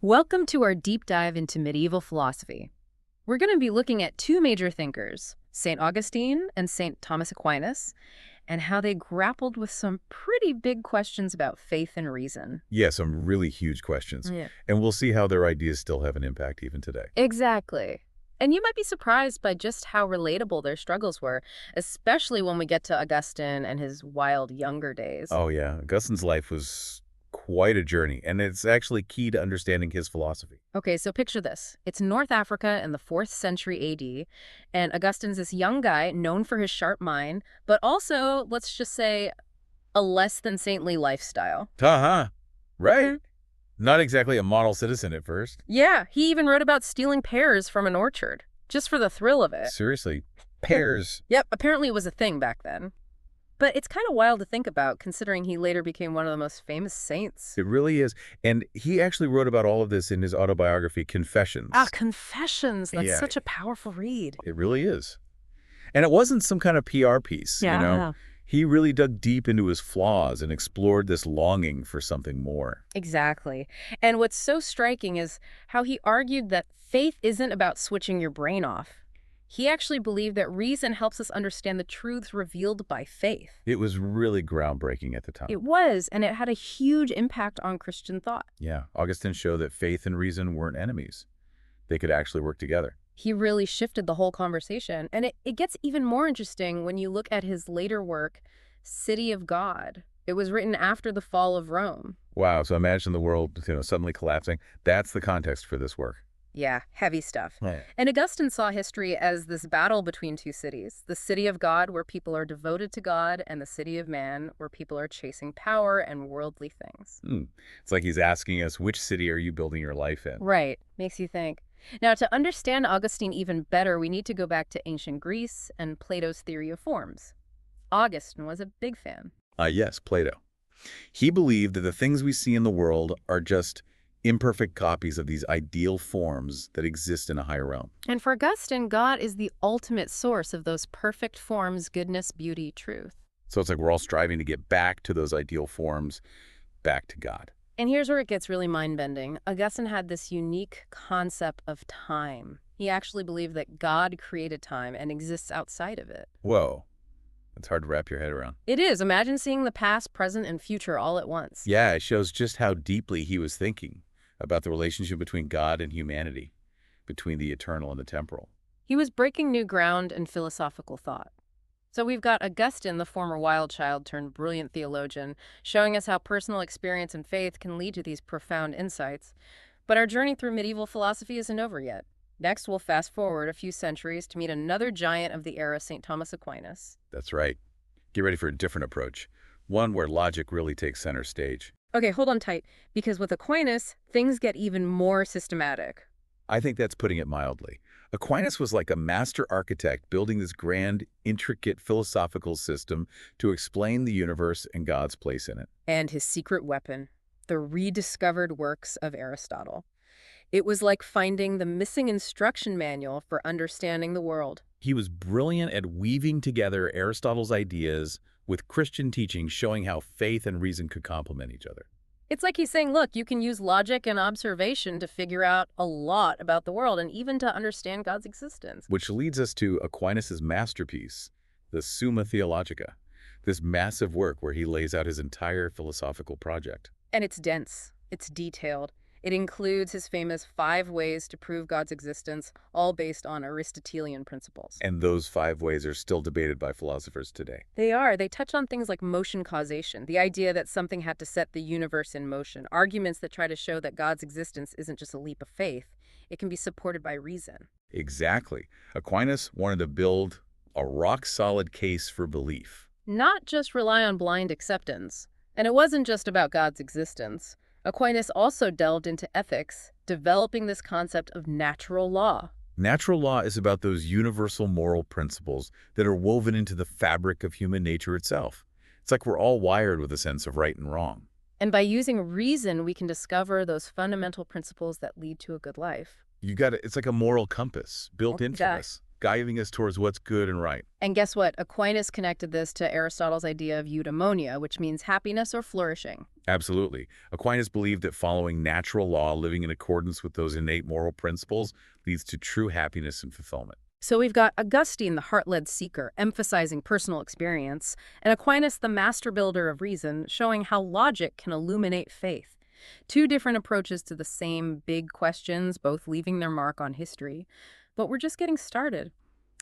Welcome to our deep dive into medieval philosophy. We're going to be looking at two major thinkers, St. Augustine and St. Thomas Aquinas, and how they grappled with some pretty big questions about faith and reason. Yeah, some really huge questions. Yeah. And we'll see how their ideas still have an impact even today. Exactly. And you might be surprised by just how relatable their struggles were, especially when we get to Augustine and his wild younger days. Oh, yeah. Augustine's life was quite a journey, and it's actually key to understanding his philosophy. Okay, so picture this. It's North Africa in the 4th century AD, and Augustine's this young guy known for his sharp mind, but also, let's just say, a less than saintly lifestyle. Uh-huh. Right. Not exactly a model citizen at first. Yeah, he even wrote about stealing pears from an orchard, just for the thrill of it. Seriously. Pears. Yep, apparently it was a thing back then. But it's kind of wild to think about, considering he later became one of the most famous saints. It really is. And he actually wrote about all of this in his autobiography, Confessions. Ah, Confessions. That's Yeah. such a powerful read. It really is. And it wasn't some kind of PR piece, you know? He really dug deep into his flaws and explored this longing for something more. Exactly. And what's so striking is how he argued that faith isn't about switching your brain off. He actually believed that reason helps us understand the truths revealed by faith. It was really groundbreaking at the time. It was, and it had a huge impact on Christian thought. Yeah, Augustine showed that faith and reason weren't enemies. They could actually work together. He really shifted the whole conversation. And it gets even more interesting when you look at his later work, City of God. It was written after the fall of Rome. Wow, so imagine the world, suddenly collapsing. That's the context for this work. Yeah, heavy stuff. Right. And Augustine saw history as this battle between two cities, the city of God, where people are devoted to God, and the city of man, where people are chasing power and worldly things. It's like he's asking us, which city are you building your life in? Right. Makes you think. Now, to understand Augustine even better, we need to go back to ancient Greece and Plato's theory of forms. Augustine was a big fan. Yes, Plato. He believed that the things we see in the world are just imperfect copies of these ideal forms that exist in a higher realm. And for Augustine, God is the ultimate source of those perfect forms, goodness, beauty, truth. So it's like we're all striving to get back to those ideal forms, back to God. And here's where it gets really mind-bending. Augustine had this unique concept of time. He actually believed that God created time and exists outside of it. Whoa. It's hard to wrap your head around. It is. Imagine seeing the past, present, and future all at once. Yeah, it shows just how deeply he was thinking about the relationship between God and humanity, between the eternal and the temporal. He was breaking new ground in philosophical thought. So we've got Augustine, the former wild child turned brilliant theologian, showing us how personal experience and faith can lead to these profound insights. But our journey through medieval philosophy isn't over yet. Next, we'll fast forward a few centuries to meet another giant of the era, St. Thomas Aquinas. That's right. Get ready for a different approach, one where logic really takes center stage. Okay, hold on tight, because with Aquinas, things get even more systematic. I think that's putting it mildly. Aquinas was like a master architect building this grand, intricate philosophical system to explain the universe and God's place in it. And his secret weapon, the rediscovered works of Aristotle. It was like finding the missing instruction manual for understanding the world. He was brilliant at weaving together Aristotle's ideas with Christian teaching showing how faith and reason could complement each other. It's like he's saying, look, you can use logic and observation to figure out a lot about the world and even to understand God's existence. Which leads us to Aquinas' masterpiece, the Summa Theologica, this massive work where he lays out his entire philosophical project. And it's dense. It's detailed. It includes his famous 5 ways to prove God's existence, all based on Aristotelian principles. And those 5 ways are still debated by philosophers today. They are. They touch on things like motion causation, the idea that something had to set the universe in motion, arguments that try to show that God's existence isn't just a leap of faith. It can be supported by reason. Exactly. Aquinas wanted to build a rock-solid case for belief. Not just rely on blind acceptance. And it wasn't just about God's existence. Aquinas also delved into ethics, developing this concept of natural law. Natural law is about those universal moral principles that are woven into the fabric of human nature itself. It's like we're all wired with a sense of right and wrong. And by using reason, we can discover those fundamental principles that lead to a good life. It's like a moral compass built into us. guiding us towards what's good and right. And guess what? Aquinas connected this to Aristotle's idea of eudaimonia, which means happiness or flourishing. Absolutely. Aquinas believed that following natural law, living in accordance with those innate moral principles, leads to true happiness and fulfillment. So we've got Augustine, the heart-led seeker, emphasizing personal experience, and Aquinas, the master builder of reason, showing how logic can illuminate faith. Two different approaches to the same big questions, both leaving their mark on history. But we're just getting started.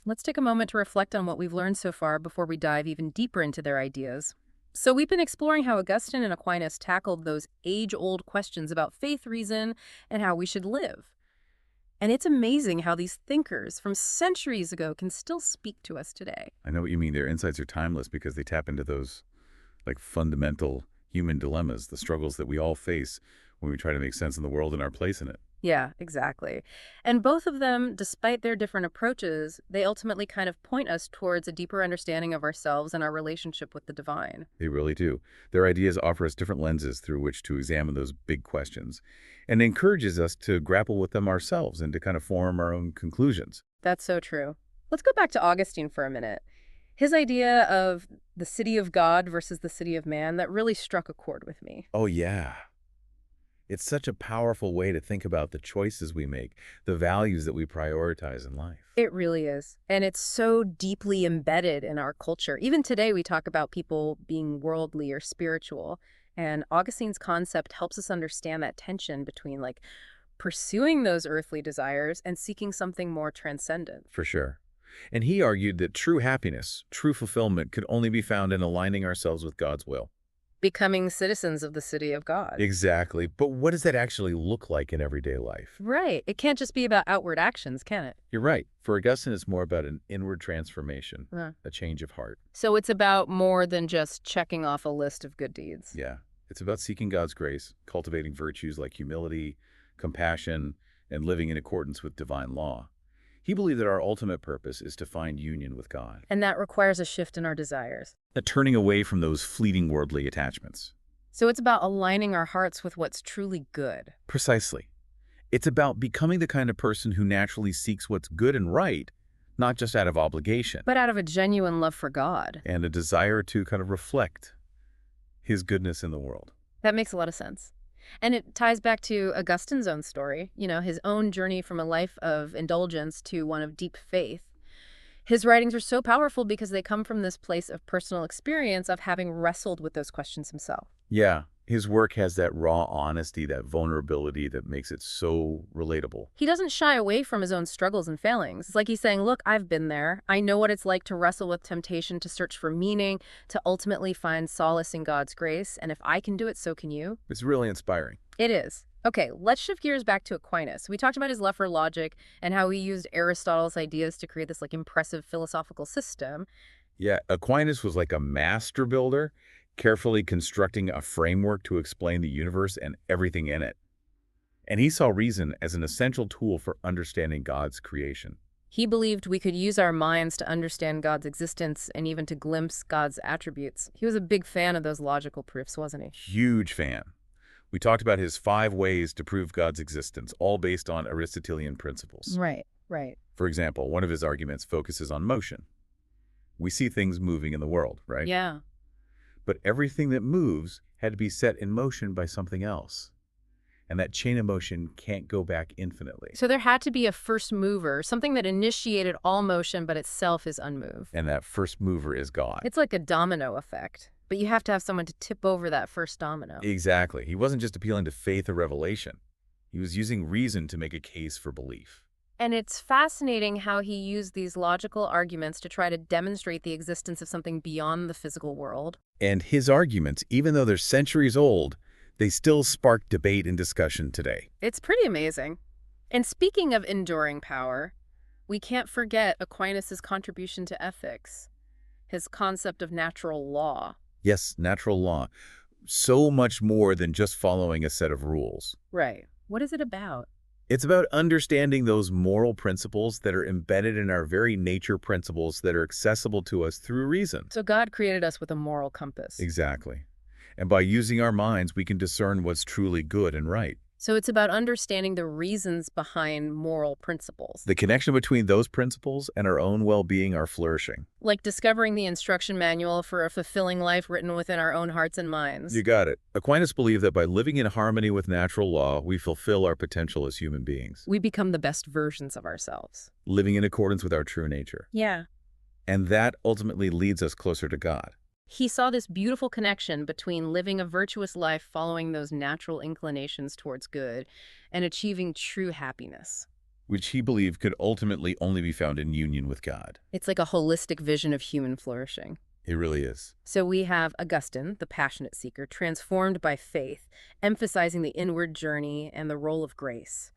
Let's take a moment to reflect on what we've learned so far before we dive even deeper into their ideas. So we've been exploring how Augustine and Aquinas tackled those age-old questions about faith, reason, and how we should live. And it's amazing how these thinkers from centuries ago can still speak to us today. I know what you mean. Their insights are timeless because they tap into those fundamental human dilemmas, the struggles that we all face when we try to make sense in the world and our place in it. Yeah, exactly. And both of them, despite their different approaches, they ultimately kind of point us towards a deeper understanding of ourselves and our relationship with the divine. They really do. Their ideas offer us different lenses through which to examine those big questions and encourages us to grapple with them ourselves and to kind of form our own conclusions. That's so true. Let's go back to Augustine for a minute. His idea of the city of God versus the city of man, that really struck a chord with me. Oh, yeah. It's such a powerful way to think about the choices we make, the values that we prioritize in life. It really is. And it's so deeply embedded in our culture. Even today, we talk about people being worldly or spiritual. And Augustine's concept helps us understand that tension between pursuing those earthly desires and seeking something more transcendent. For sure. And he argued that true happiness, true fulfillment, could only be found in aligning ourselves with God's will. Becoming citizens of the city of God. Exactly. But what does that actually look like in everyday life? Right. It can't just be about outward actions, can it? You're right. For Augustine, it's more about an inward transformation, Uh, a change of heart. So it's about more than just checking off a list of good deeds. Yeah. It's about seeking God's grace, cultivating virtues like humility, compassion, and living in accordance with divine law. He believed that our ultimate purpose is to find union with God, And that requires a shift in our desires. a turning away from those fleeting worldly attachments. So it's about aligning our hearts with what's truly good. Precisely. It's about becoming the kind of person who naturally seeks what's good and right, not just out of obligation, But out of a genuine love for God. and a desire to kind of reflect his goodness in the world. That makes a lot of sense. And it ties back to Augustine's own story, his own journey from a life of indulgence to one of deep faith. His writings are so powerful because they come from this place of personal experience of having wrestled with those questions himself. Yeah, his work has that raw honesty, that vulnerability that makes it so relatable. He doesn't shy away from his own struggles and failings. It's like he's saying, look, I've been there. I know what it's like to wrestle with temptation, to search for meaning, to ultimately find solace in God's grace. And if I can do it, so can you. It's really inspiring. It is. Okay, let's shift gears back to Aquinas. We talked about his love for logic and how he used Aristotle's ideas to create this impressive philosophical system. Yeah, Aquinas was like a master builder, carefully constructing a framework to explain the universe and everything in it. And he saw reason as an essential tool for understanding God's creation. He believed we could use our minds to understand God's existence and even to glimpse God's attributes. He was a big fan of those logical proofs, wasn't he? Huge fan. We talked about his 5 ways to prove God's existence, all based on Aristotelian principles. Right, right. For example, one of his arguments focuses on motion. We see things moving in the world, right? Yeah. But everything that moves had to be set in motion by something else. And that chain of motion can't go back infinitely. So there had to be a first mover, something that initiated all motion but itself is unmoved. And that first mover is God. It's like a domino effect, but you have to have someone to tip over that first domino. Exactly. He wasn't just appealing to faith or revelation. He was using reason to make a case for belief. And it's fascinating how he used these logical arguments to try to demonstrate the existence of something beyond the physical world. And his arguments, even though they're centuries old, they still spark debate and discussion today. It's pretty amazing. And speaking of enduring power, we can't forget Aquinas' contribution to ethics, his concept of natural law. Yes, natural law. So much more than just following a set of rules. Right. What is it about? It's about understanding those moral principles that are embedded in our very nature, principles that are accessible to us through reason. So God created us with a moral compass. Exactly. And by using our minds, we can discern what's truly good and right. So it's about understanding the reasons behind moral principles, The connection between those principles and our own well-being are flourishing. like discovering the instruction manual for a fulfilling life written within our own hearts and You minds. got it. Aquinas believed that by living in harmony with natural law, we fulfill our potential as human beings, We become the best versions of ourselves. living in accordance with our true nature. Yeah. And that ultimately leads us closer to God, He saw this beautiful connection between living a virtuous life following those natural inclinations towards good and achieving true happiness. which he believed could ultimately only be found in union with God. It's like a holistic vision of human flourishing. It really is. So we have Augustine, the passionate seeker, transformed by faith, emphasizing the inward journey and the role of grace.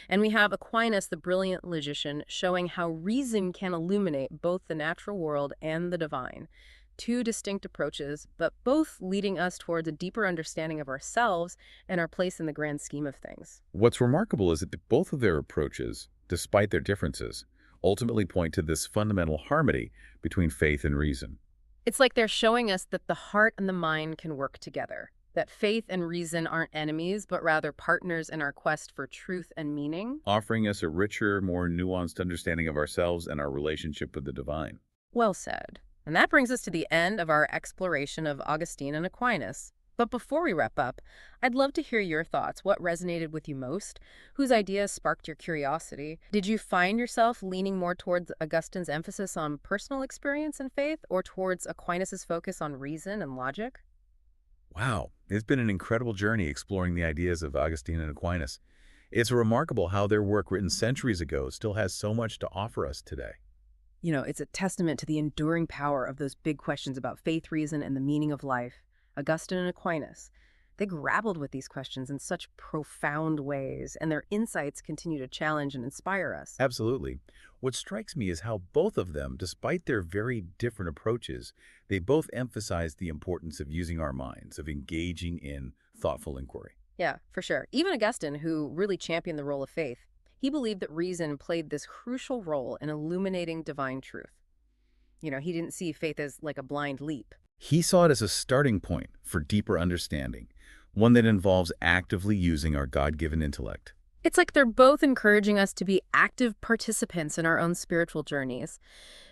And we have Aquinas, the brilliant logician, showing how reason can illuminate both the natural world and the divine. Two distinct approaches, but both leading us towards a deeper understanding of ourselves and our place in the grand scheme of things. What's remarkable is that both of their approaches, despite their differences, ultimately point to this fundamental harmony between faith and reason, It's like they're showing us that the heart and the mind can work together, that faith and reason aren't enemies, but rather partners in our quest for truth and meaning. offering us a richer, more nuanced understanding of ourselves and our relationship with the divine. Well said. And that brings us to the end of our exploration of Augustine and Aquinas. But before we wrap up, I'd love to hear your thoughts. What resonated with you most? Whose ideas sparked your curiosity? Did you find yourself leaning more towards Augustine's emphasis on personal experience and faith, or towards Aquinas's focus on reason and logic? Wow, it's been an incredible journey exploring the ideas of Augustine and Aquinas. It's remarkable how their work written centuries ago still has so much to offer us today. It's a testament to the enduring power of those big questions about faith, reason, and the meaning of life. Augustine and Aquinas, they grappled with these questions in such profound ways, and their insights continue to challenge and inspire us. Absolutely. What strikes me is how both of them, despite their very different approaches, they both emphasize the importance of using our minds, of engaging in thoughtful inquiry. Yeah, for sure. Even Augustine, who really championed the role of faith, he believed that reason played this crucial role in illuminating divine truth. He didn't see faith as like a blind leap. He saw it as a starting point for deeper understanding, one that involves actively using our God-given intellect. It's like they're both encouraging us to be active participants in our own spiritual journeys,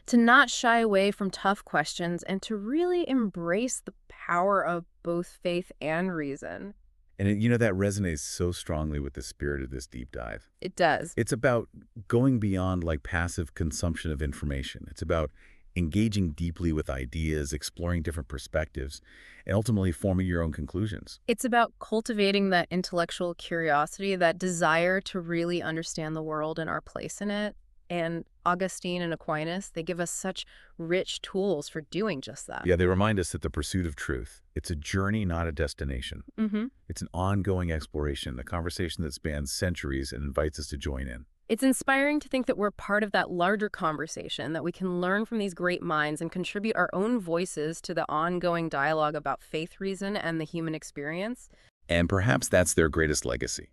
to not shy away from tough questions, and to really embrace the power of both faith and reason. And that resonates so strongly with the spirit of this deep dive. It does. It's about going beyond like passive consumption of information. It's about engaging deeply with ideas, exploring different perspectives, and ultimately forming your own conclusions. It's about cultivating that intellectual curiosity, that desire to really understand the world and our place in it. And Augustine and Aquinas, they give us such rich tools for doing just that. Yeah, they remind us that the pursuit of truth, it's a journey, not a destination. Mm-hmm. It's an ongoing exploration, a conversation that spans centuries and invites us to join in. It's inspiring to think that we're part of that larger conversation, that we can learn from these great minds and contribute our own voices to the ongoing dialogue about faith, reason, and the human experience. And perhaps that's their greatest legacy.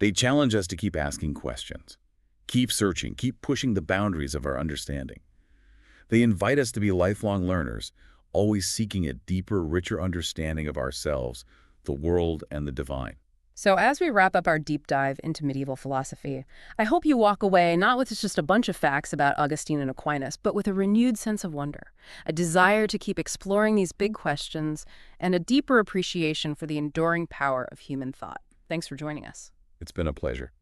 They challenge us to keep asking questions, keep searching, keep pushing the boundaries of our understanding. They invite us to be lifelong learners, always seeking a deeper, richer understanding of ourselves, the world, and the divine. So as we wrap up our deep dive into medieval philosophy, I hope you walk away not with just a bunch of facts about Augustine and Aquinas, but with a renewed sense of wonder, a desire to keep exploring these big questions, and a deeper appreciation for the enduring power of human thought. Thanks for joining us. It's been a pleasure.